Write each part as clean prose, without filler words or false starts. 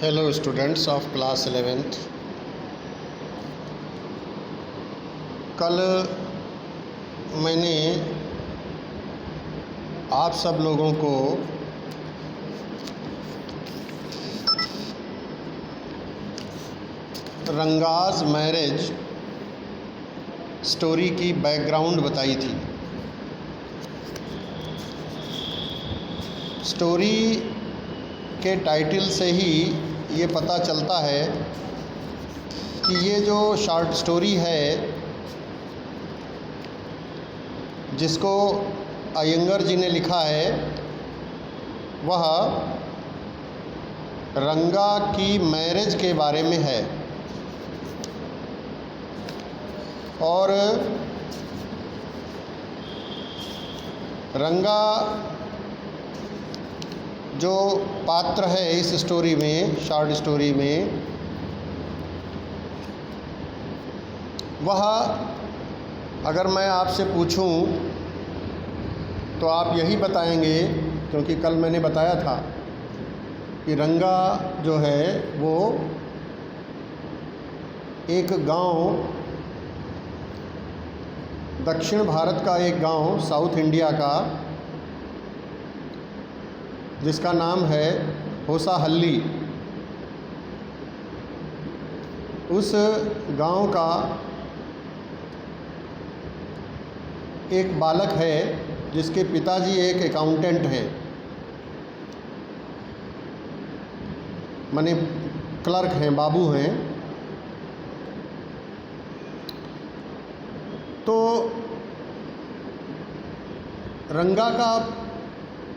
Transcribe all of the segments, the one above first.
Hello students of class 11th। कल मैंने आप सब लोगों को रंगाज मैरिज स्टोरी की बैकग्राउंड बताई थी। स्टोरी के टाइटल से ही ये पता चलता है कि ये जो शॉर्ट स्टोरी है जिसको अयंगर जी ने लिखा है वह रंगा की मैरिज के बारे में है। और रंगा जो पात्र है इस स्टोरी में, शॉर्ट स्टोरी में, वह अगर मैं आपसे पूछूं तो आप यही बताएंगे, क्योंकि कल मैंने बताया था कि रंगा जो है वो एक गांव, दक्षिण भारत का एक गांव, साउथ इंडिया का, जिसका नाम है होसाहल्ली, उस गांव का एक बालक है जिसके पिताजी एक अकाउंटेंट हैं, माने क्लर्क हैं, बाबू हैं। तो रंगा का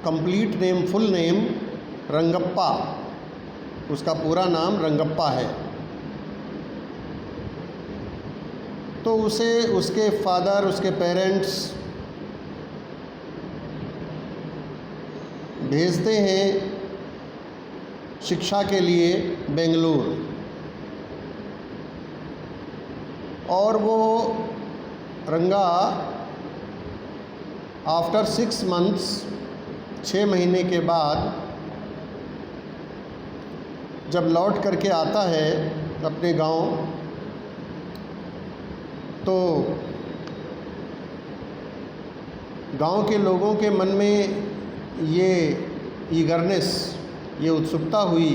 complete name, full name Rangappa, उसका पूरा नाम रंगप्पा है। तो उसे उसके फादर, उसके पेरेंट्स भेजते हैं शिक्षा के लिए बेंगलुरु, और वो रंगा आफ्टर 6 मंथ्स, 6 महीने के बाद जब लौट करके आता है अपने गांव, तो गांव के लोगों के मन में ये ईगरनेस, ये उत्सुकता हुई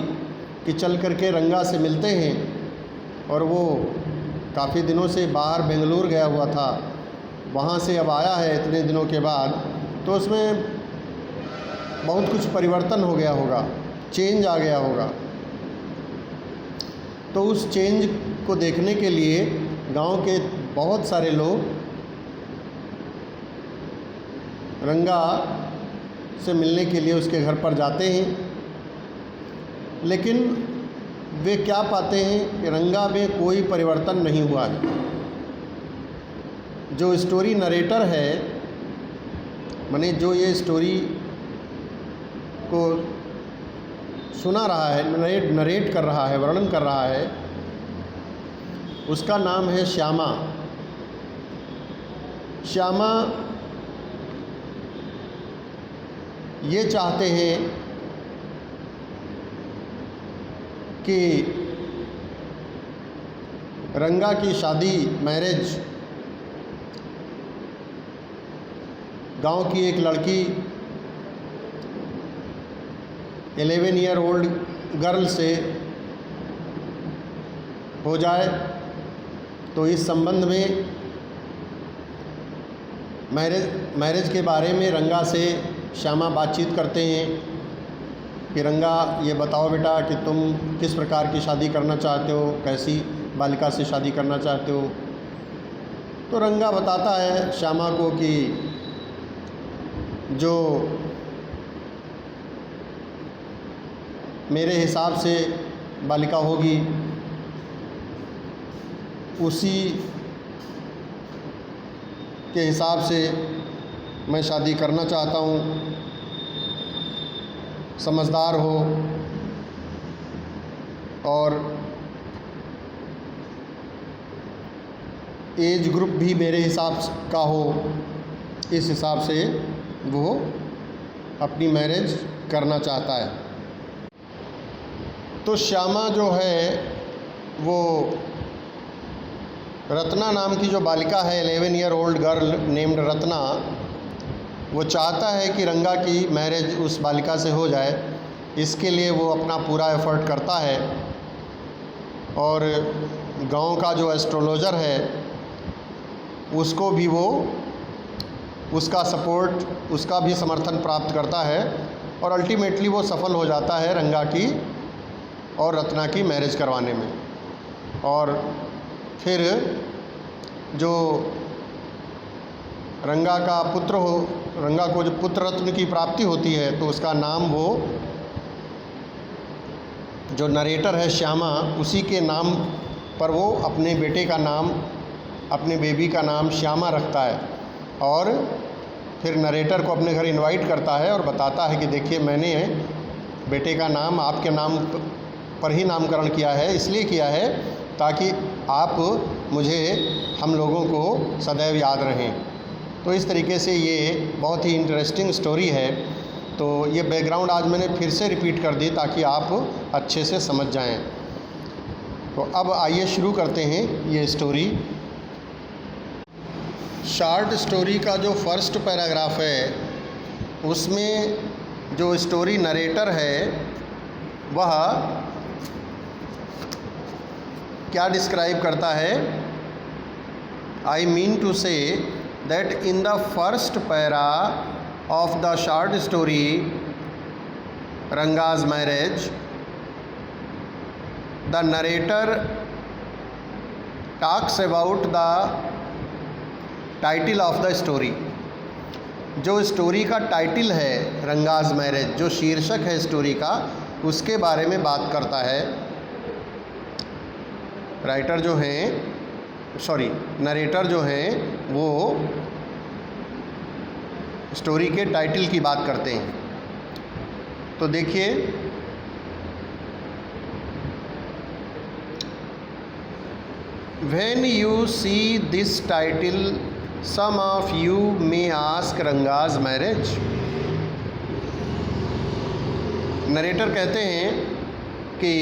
कि चल करके रंगा से मिलते हैं। और वो काफ़ी दिनों से बाहर बेंगलुरु गया हुआ था, वहाँ से अब आया है इतने दिनों के बाद, तो उसमें बहुत कुछ परिवर्तन हो गया होगा, चेंज आ गया होगा। तो उस चेंज को देखने के लिए गांव के बहुत सारे लोग रंगा से मिलने के लिए उसके घर पर जाते हैं। लेकिन वे क्या पाते हैं कि रंगा में कोई परिवर्तन नहीं हुआ है। जो स्टोरी नरेटर है, माने जो ये स्टोरी को सुना रहा है, नरेट कर रहा है, वर्णन कर रहा है, उसका नाम है श्यामा। श्यामा ये चाहते हैं कि रंगा की शादी, मैरिज, गांव की एक लड़की 11 ईयर ओल्ड गर्ल से हो जाए। तो इस संबंध में मैरिज के बारे में रंगा से श्यामा बातचीत करते हैं कि रंगा ये बताओ बेटा कि तुम किस प्रकार की शादी करना चाहते हो, कैसी बालिका से शादी करना चाहते हो। तो रंगा बताता है श्यामा को कि जो मेरे हिसाब से बालिका होगी उसी के हिसाब से मैं शादी करना चाहता हूँ। समझदार हो और एज ग्रुप भी मेरे हिसाब का हो, इस हिसाब से वो अपनी मैरिज करना चाहता है। तो श्यामा जो है वो रत्ना नाम की जो बालिका है, 11 year old girl named Ratna, वो चाहता है कि रंगा की मैरिज उस बालिका से हो जाए। इसके लिए वो अपना पूरा एफर्ट करता है और गांव का जो एस्ट्रोलॉजर है उसको भी वो उसका सपोर्ट, उसका भी समर्थन प्राप्त करता है और अल्टीमेटली वो सफल हो जाता है रंगा की और रत्ना की मैरिज करवाने में। और फिर जो रंगा का पुत्र हो, रंगा को जो पुत्र रत्न की प्राप्ति होती है तो उसका नाम वो जो नरेटर है श्यामा, उसी के नाम पर वो अपने बेटे का नाम, अपने बेबी का नाम श्यामा रखता है। और फिर नरेटर को अपने घर इनवाइट करता है और बताता है कि देखिए मैंने बेटे का नाम आपके नाम पर ही नामकरण किया है, इसलिए किया है ताकि आप मुझे, हम लोगों को सदैव याद रहें। तो इस तरीके से ये बहुत ही इंटरेस्टिंग स्टोरी है। तो ये बैकग्राउंड आज मैंने फिर से रिपीट कर दी ताकि आप अच्छे से समझ जाएं। तो अब आइए शुरू करते हैं ये स्टोरी। शॉर्ट स्टोरी का जो फर्स्ट पैराग्राफ है उसमें जो स्टोरी नरेटर है वह क्या डिस्क्राइब करता है? I mean to say that in the first para of the short story Ranga's marriage, the narrator talks about the title of the story। जो स्टोरी का टाइटल है रंगाज मैरिज, जो शीर्षक है स्टोरी का, उसके बारे में बात करता है। राइटर जो हैं, सॉरी नरेटर जो हैं वो स्टोरी के टाइटल की बात करते हैं। तो देखिए, when you see this title some of you may ask Ranga's marriage. Narrator कहते हैं कि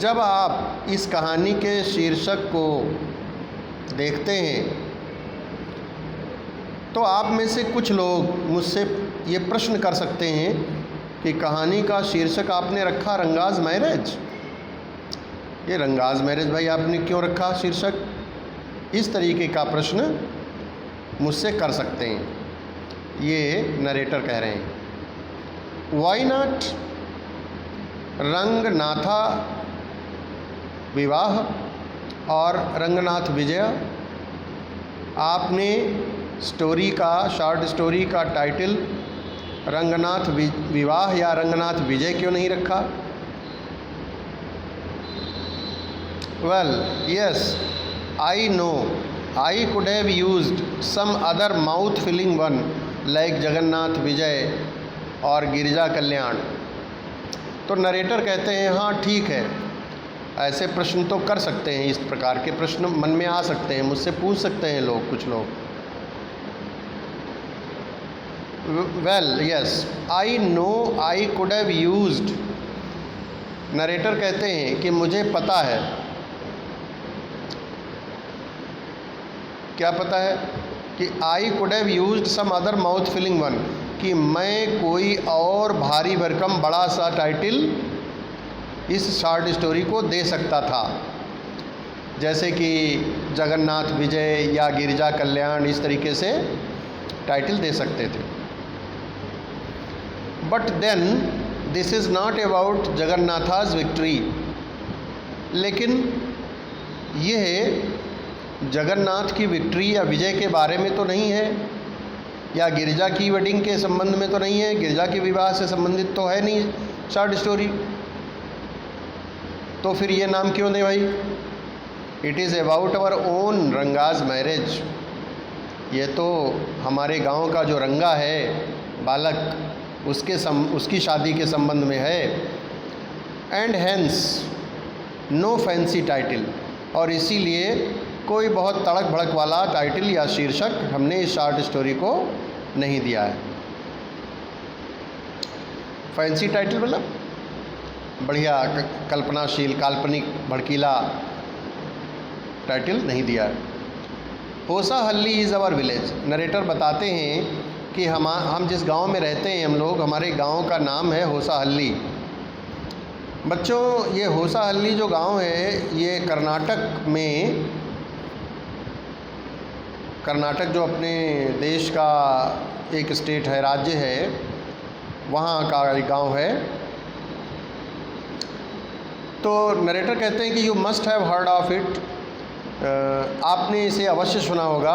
जब आप इस कहानी के शीर्षक को देखते हैं तो आप में से कुछ लोग मुझसे ये प्रश्न कर सकते हैं कि कहानी का शीर्षक आपने रखा रंगाज मैरिज, ये रंगाज मैरिज भाई आपने क्यों रखा शीर्षक? इस तरीके का प्रश्न मुझसे कर सकते हैं, ये नरेटर कह रहे हैं। वाई नॉट रंगनाथा विवाह और रंगनाथ विजय। आपने स्टोरी का, शॉर्ट स्टोरी का टाइटल रंगनाथ विवाह या रंगनाथ विजय क्यों नहीं रखा? Well yes, I know I could have used some other mouth filling one like Jagannath Vijay और गिरिजा कल्याण। तो नरेटर कहते हैं हाँ ठीक है, ऐसे प्रश्न तो कर सकते हैं, इस प्रकार के प्रश्न मन में आ सकते हैं, मुझसे पूछ सकते हैं लोग, कुछ लोग। Well yes, I know I could have used. Narrator कहते हैं कि मुझे पता है, क्या पता है? कि I could have used some other mouth filling one, कि मैं कोई और भारी भरकम बड़ा सा टाइटल इस शॉर्ट स्टोरी को दे सकता था, जैसे कि जगन्नाथ विजय या गिरिजा कल्याण, इस तरीके से टाइटल दे सकते थे। But then this is not about Jagannath's victory. लेकिन यह जगन्नाथ की विक्ट्री या विजय के बारे में तो नहीं है, या गिरिजा की वेडिंग के संबंध में तो नहीं है, गिरिजा के विवाह से संबंधित तो है नहीं शॉर्ट स्टोरी। तो फिर ये नाम क्यों दें भाई? It is about our own Ranga's marriage. ये तो हमारे गांव का जो रंगा है बालक, उसकी शादी के संबंध में है। And hence no fancy title, और इसीलिए कोई बहुत तड़क भड़क वाला टाइटल या शीर्षक हमने इस शॉर्ट स्टोरी को नहीं दिया है। फैंसी टाइटल मतलब बढ़िया कल्पनाशील, काल्पनिक, भड़कीला टाइटल नहीं दिया है। Hosahalli is our village. Narrator बताते हैं कि हम जिस गांव में रहते हैं हम लोग, हमारे गांव का नाम है होसाहल्ली। बच्चों, ये होसाहल्ली जो गांव है ये कर्नाटक में, कर्नाटक जो अपने देश का एक स्टेट है, राज्य है, वहाँ का एक गांव है। तो नरेटर कहते हैं कि you must have heard of it. आपने इसे अवश्य सुना होगा,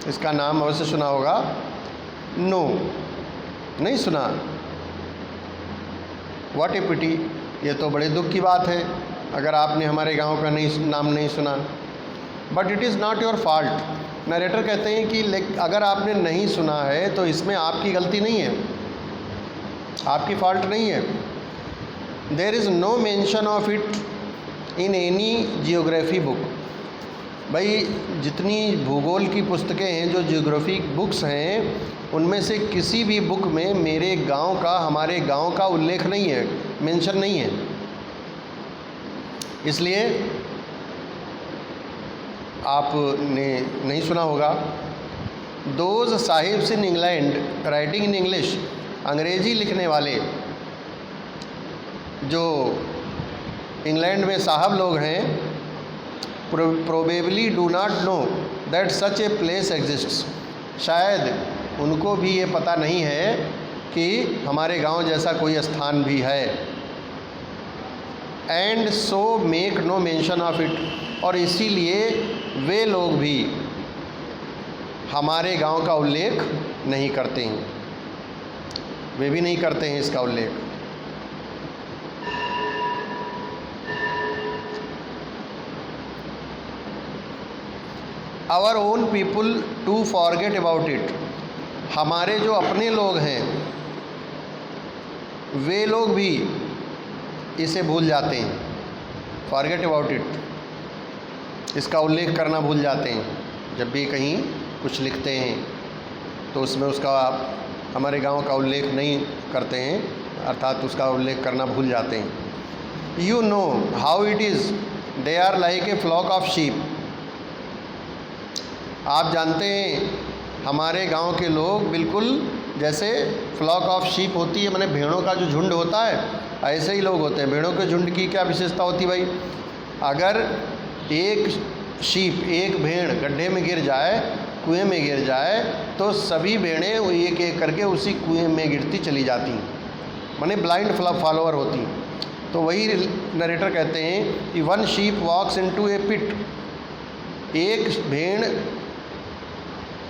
इसका नाम अवश्य सुना होगा। नो, नहीं सुना। व्हाट ए पिटी, ये तो बड़े दुख की बात है अगर आपने हमारे गांव का नाम नहीं सुना। But it is not your fault. Narrator कहते हैं कि अगर आपने नहीं सुना है तो इसमें आपकी गलती नहीं है, आपकी फॉल्ट नहीं है। There is no mention of it in any geography book. भाई, जितनी भूगोल की पुस्तकें हैं, जो जियोग्राफी बुक्स हैं, उनमें से किसी भी बुक में मेरे गांव का, हमारे गांव का उल्लेख नहीं है, मेंशन नहीं है। इसलिए आपने नहीं सुना होगा। Those sahibs in England writing in English. अंग्रेजी लिखने वाले जो इंग्लैंड में साहब लोग हैं, probably do not know that such a place exists. शायद उनको भी ये पता नहीं है कि हमारे गांव जैसा कोई स्थान भी है। And so make no mention of it. और इसीलिए वे लोग भी हमारे गांव का उल्लेख नहीं करते हैं, वे भी नहीं करते हैं इसका उल्लेख। Our own people to forget about it. हमारे जो अपने लोग हैं वे लोग भी इसे भूल जाते हैं। फॉरगेट अबाउट इट, इसका उल्लेख करना भूल जाते हैं। जब भी कहीं कुछ लिखते हैं तो उसमें उसका, हमारे गांव का उल्लेख नहीं करते हैं, अर्थात उसका उल्लेख करना भूल जाते हैं। You know how it is, they are like a flock of sheep. आप जानते हैं हमारे गांव के लोग बिल्कुल जैसे फ्लॉक ऑफ शीप होती है, माने भेड़ों का जो झुंड होता है, ऐसे ही लोग होते हैं। भेड़ों के झुंड की क्या विशेषता होती भाई? अगर एक शीप, एक भेड़ गड्ढे में गिर जाए, कुएं में गिर जाए, तो सभी भेड़ें एक एक करके उसी कुएं में गिरती चली जाती हैं, माने ब्लाइंड फॉलोअर होती हैं। तो वही नरेटर कहते हैं कि वन शीप वॉक्स इनटू ए पिट। एक भेड़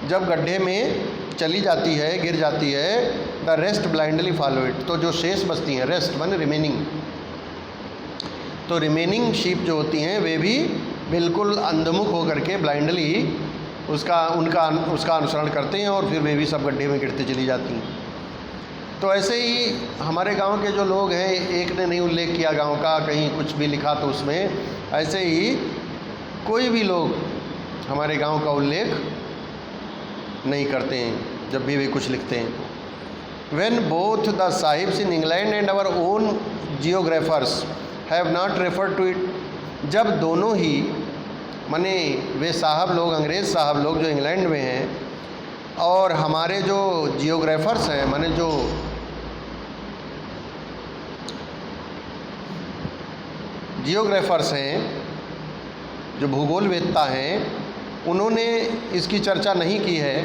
जब गड्ढे में चली जाती है, गिर जाती है, the rest blindly follow it. तो जो शेष बचती हैं, रेस्ट माने रिमेनिंग, तो रिमेनिंग शीप जो होती हैं वे भी बिल्कुल अंधमुख होकर के ब्लाइंडली उसका अनुसरण करते हैं और फिर वे भी सब गड्ढे में गिरते चली जाती हैं। तो ऐसे ही हमारे गांव के जो लोग हैं, एक ने नहीं उल्लेख किया गांव का, कहीं कुछ भी लिखा तो उसमें, ऐसे ही कोई भी लोग हमारे गांव का उल्लेख नहीं करते हैं जब भी वे कुछ लिखते हैं। When both the sahibs in England and our own geographers have not referred to it. जब दोनों ही, माने वे साहब लोग, अंग्रेज़ साहब लोग जो इंग्लैंड में हैं, और हमारे जो जियोग्राफर्स हैं, माने जो जियोग्राफर्स हैं, जो भूगोल वेत्ता हैं, उन्होंने इसकी चर्चा नहीं की है।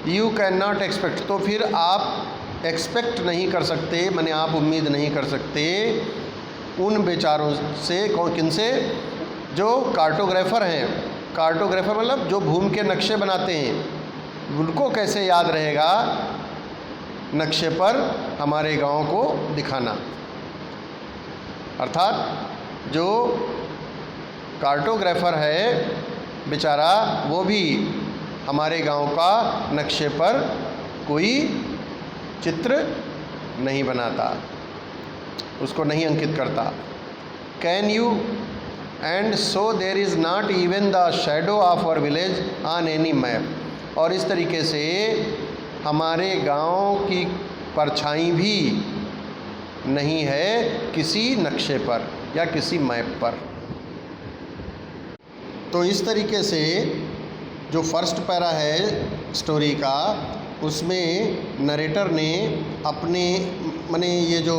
यू कैन नॉट एक्सपेक्ट, तो फिर आप एक्सपेक्ट नहीं कर सकते, माने आप उम्मीद नहीं कर सकते उन बेचारों से, किन से? जो कार्टोग्राफर हैं। कार्टोग्राफर मतलब जो भूमि के नक्शे बनाते हैं, उनको कैसे याद रहेगा नक्शे पर हमारे गांव को दिखाना। अर्थात जो कार्टोग्राफर है बेचारा, वो भी हमारे गांव का नक्शे पर कोई चित्र नहीं बनाता, उसको नहीं अंकित करता। Can you and so there is not even the shadow of our village on any map. और इस तरीके से हमारे गांव की परछाई भी नहीं है किसी नक्शे पर या किसी मैप पर। तो इस तरीके से जो फर्स्ट पैरा है स्टोरी का, उसमें नरेटर ने अपने माने ये जो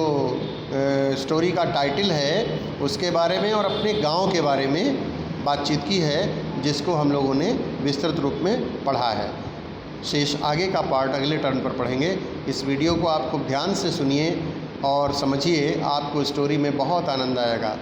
स्टोरी का टाइटल है उसके बारे में और अपने गांव के बारे में बातचीत की है, जिसको हम लोगों ने विस्तृत रूप में पढ़ा है। शेष आगे का पार्ट अगले टर्न पर पढ़ेंगे। इस वीडियो को आप खूब ध्यान से सुनिए और समझिए, आपको स्टोरी में बहुत आनंद आएगा।